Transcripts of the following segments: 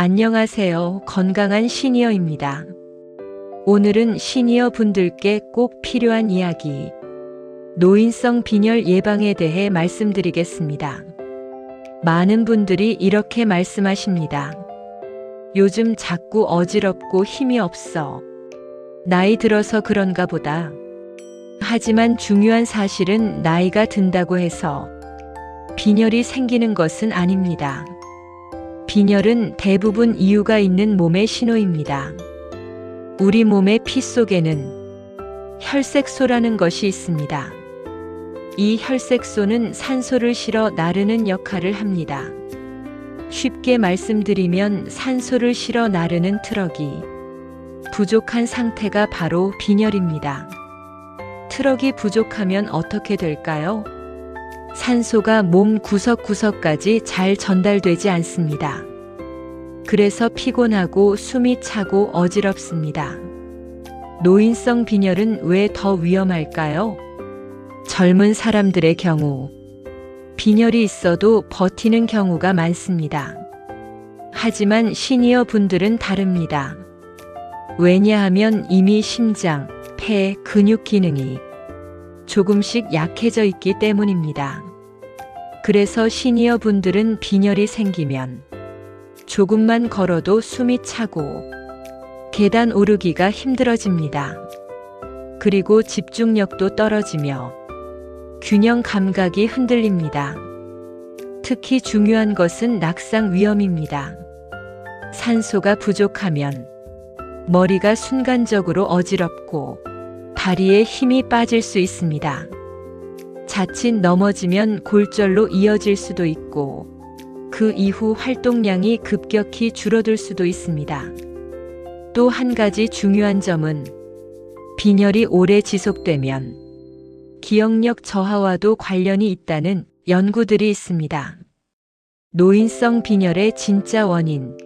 안녕하세요. 건강한 시니어입니다. 오늘은 시니어 분들께 꼭 필요한 이야기, 노인성 빈혈 예방에 대해 말씀드리겠습니다. 많은 분들이 이렇게 말씀하십니다. 요즘 자꾸 어지럽고 힘이 없어. 나이 들어서 그런가 보다. 하지만 중요한 사실은 나이가 든다고 해서 빈혈이 생기는 것은 아닙니다. 빈혈은 대부분 이유가 있는 몸의 신호입니다. 우리 몸의 피 속에는 혈색소라는 것이 있습니다. 이 혈색소는 산소를 실어 나르는 역할을 합니다. 쉽게 말씀드리면 산소를 실어 나르는 트럭이 부족한 상태가 바로 빈혈입니다. 트럭이 부족하면 어떻게 될까요? 산소가 몸 구석구석까지 잘 전달되지 않습니다. 그래서 피곤하고 숨이 차고 어지럽습니다. 노인성 빈혈은 왜 더 위험할까요? 젊은 사람들의 경우 빈혈이 있어도 버티는 경우가 많습니다. 하지만 시니어 분들은 다릅니다. 왜냐하면 이미 심장, 폐, 근육 기능이 조금씩 약해져 있기 때문입니다. 그래서 시니어 분들은 빈혈이 생기면 조금만 걸어도 숨이 차고 계단 오르기가 힘들어집니다. 그리고 집중력도 떨어지며 균형 감각이 흔들립니다. 특히 중요한 것은 낙상 위험입니다. 산소가 부족하면 머리가 순간적으로 어지럽고 다리에 힘이 빠질 수 있습니다. 자칫 넘어지면 골절로 이어질 수도 있고 그 이후 활동량이 급격히 줄어들 수도 있습니다. 또 한 가지 중요한 점은 빈혈이 오래 지속되면 기억력 저하와도 관련이 있다는 연구들이 있습니다. 노인성 빈혈의 진짜 원인.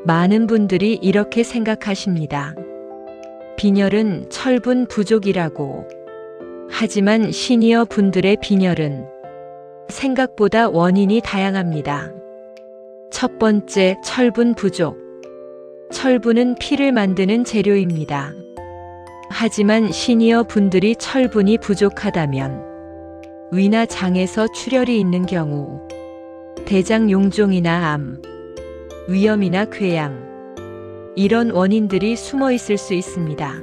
많은 분들이 이렇게 생각하십니다. 빈혈은 철분 부족이라고. 하지만 시니어 분들의 빈혈은 생각보다 원인이 다양합니다. 첫 번째, 철분 부족. 철분은 피를 만드는 재료입니다. 하지만 시니어 분들이 철분이 부족하다면 위나 장에서 출혈이 있는 경우, 대장 용종이나 암, 위염이나 궤양, 이런 원인들이 숨어 있을 수 있습니다.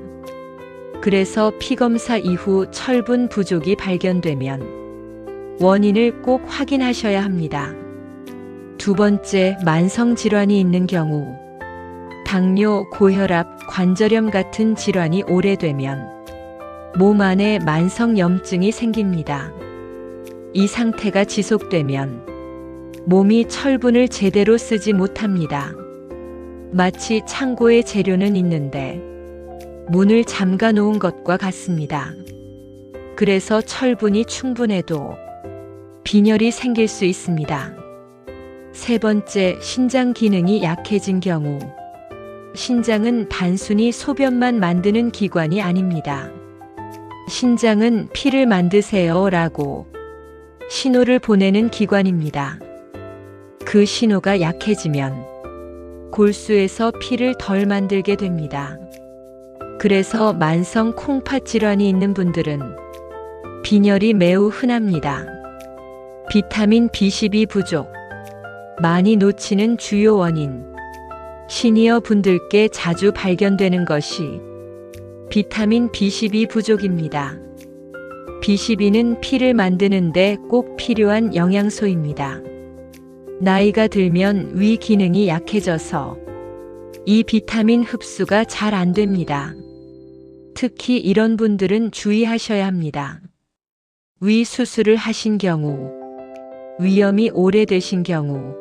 그래서 피검사 이후 철분 부족이 발견되면 원인을 꼭 확인하셔야 합니다. 두 번째, 만성 질환이 있는 경우, 당뇨, 고혈압, 관절염 같은 질환이 오래되면 몸 안에 만성 염증이 생깁니다. 이 상태가 지속되면 몸이 철분을 제대로 쓰지 못합니다. 마치 창고에 재료는 있는데 문을 잠가 놓은 것과 같습니다. 그래서 철분이 충분해도 빈혈이 생길 수 있습니다. 세 번째, 신장 기능이 약해진 경우. 신장은 단순히 소변만 만드는 기관이 아닙니다. 신장은 피를 만드세요 라고 신호를 보내는 기관입니다. 그 신호가 약해지면 골수에서 피를 덜 만들게 됩니다. 그래서 만성 콩팥 질환이 있는 분들은 빈혈이 매우 흔합니다. 비타민 B12 부족. 많이 놓치는 주요 원인. 시니어 분들께 자주 발견되는 것이 비타민 B12 부족입니다. B12는 피를 만드는데 꼭 필요한 영양소입니다. 나이가 들면 위 기능이 약해져서 이 비타민 흡수가 잘 안 됩니다. 특히 이런 분들은 주의하셔야 합니다. 위 수술을 하신 경우, 위염이 오래되신 경우,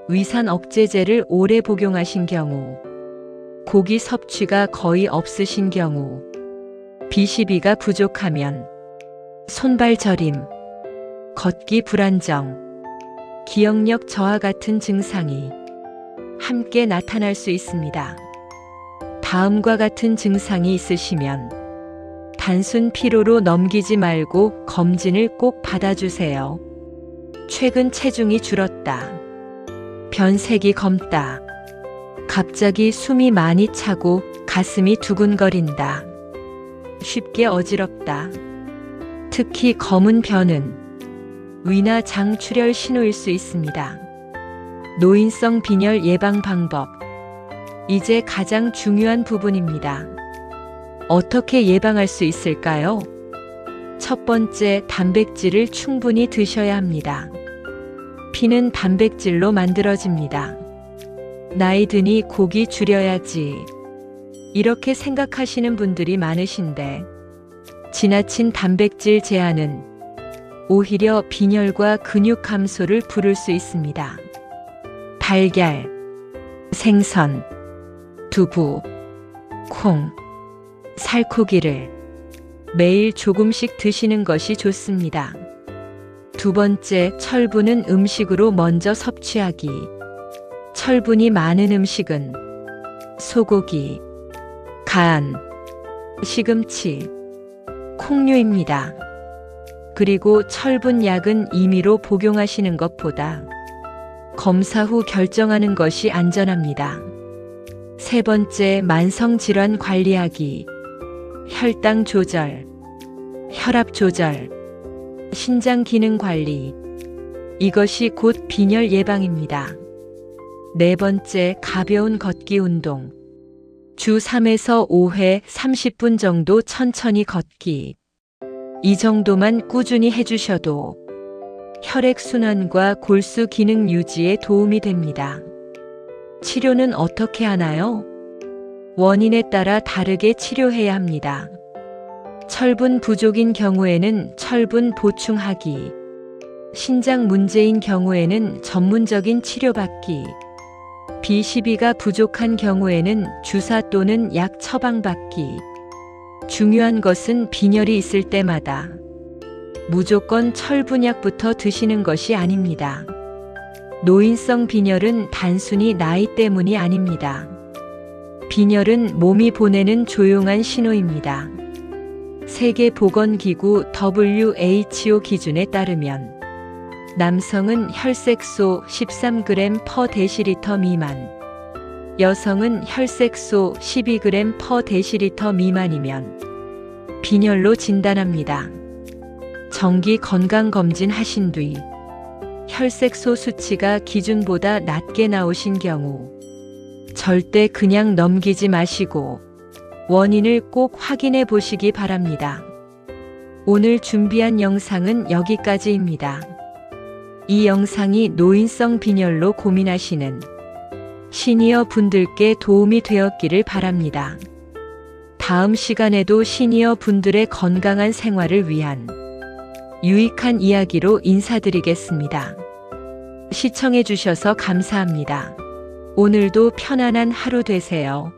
위산 억제제를 오래 복용하신 경우, 고기 섭취가 거의 없으신 경우, B12가 부족하면 손발 저림, 걷기 불안정, 기억력 저하 같은 증상이 함께 나타날 수 있습니다. 다음과 같은 증상이 있으시면 단순 피로로 넘기지 말고 검진을 꼭 받아주세요. 최근 체중이 줄었다. 변색이 검다. 갑자기 숨이 많이 차고 가슴이 두근거린다. 쉽게 어지럽다. 특히 검은 변은 위나 장출혈 신호일 수 있습니다. 노인성 빈혈 예방 방법. 이제 가장 중요한 부분입니다. 어떻게 예방할 수 있을까요? 첫 번째, 단백질을 충분히 드셔야 합니다. 피는 단백질로 만들어집니다. 나이 드니 고기 줄여야지. 이렇게 생각하시는 분들이 많으신데, 지나친 단백질 제한은 오히려 빈혈과 근육 감소를 부를 수 있습니다. 달걀, 생선, 두부, 콩, 살코기를 매일 조금씩 드시는 것이 좋습니다. 두 번째, 철분은 음식으로 먼저 섭취하기. 철분이 많은 음식은 소고기, 간, 시금치, 콩류입니다. 그리고 철분약은 임의로 복용하시는 것보다 검사 후 결정하는 것이 안전합니다. 세 번째, 만성질환 관리하기. 혈당 조절, 혈압 조절, 신장 기능 관리. 이것이 곧 빈혈 예방입니다. 네 번째, 가벼운 걷기 운동. 주 3에서 5회 30분 정도 천천히 걷기. 이 정도만 꾸준히 해주셔도 혈액순환과 골수 기능 유지에 도움이 됩니다. 치료는 어떻게 하나요? 원인에 따라 다르게 치료해야 합니다. 철분 부족인 경우에는 철분 보충하기, 신장 문제인 경우에는 전문적인 치료받기, B12가 부족한 경우에는 주사 또는 약 처방받기. 중요한 것은 빈혈이 있을 때마다 무조건 철분약부터 드시는 것이 아닙니다. 노인성 빈혈은 단순히 나이 때문이 아닙니다. 빈혈은 몸이 보내는 조용한 신호입니다. 세계보건기구 WHO 기준에 따르면 남성은 혈색소 13g/dL 미만, 여성은 혈색소 12g/dL 미만이면 빈혈로 진단합니다. 정기 건강검진 하신 뒤 혈색소 수치가 기준보다 낮게 나오신 경우 절대 그냥 넘기지 마시고 원인을 꼭 확인해 보시기 바랍니다. 오늘 준비한 영상은 여기까지입니다. 이 영상이 노인성 빈혈로 고민하시는 시니어 분들께 도움이 되었기를 바랍니다. 다음 시간에도 시니어 분들의 건강한 생활을 위한 유익한 이야기로 인사드리겠습니다. 시청해 주셔서 감사합니다. 오늘도 편안한 하루 되세요.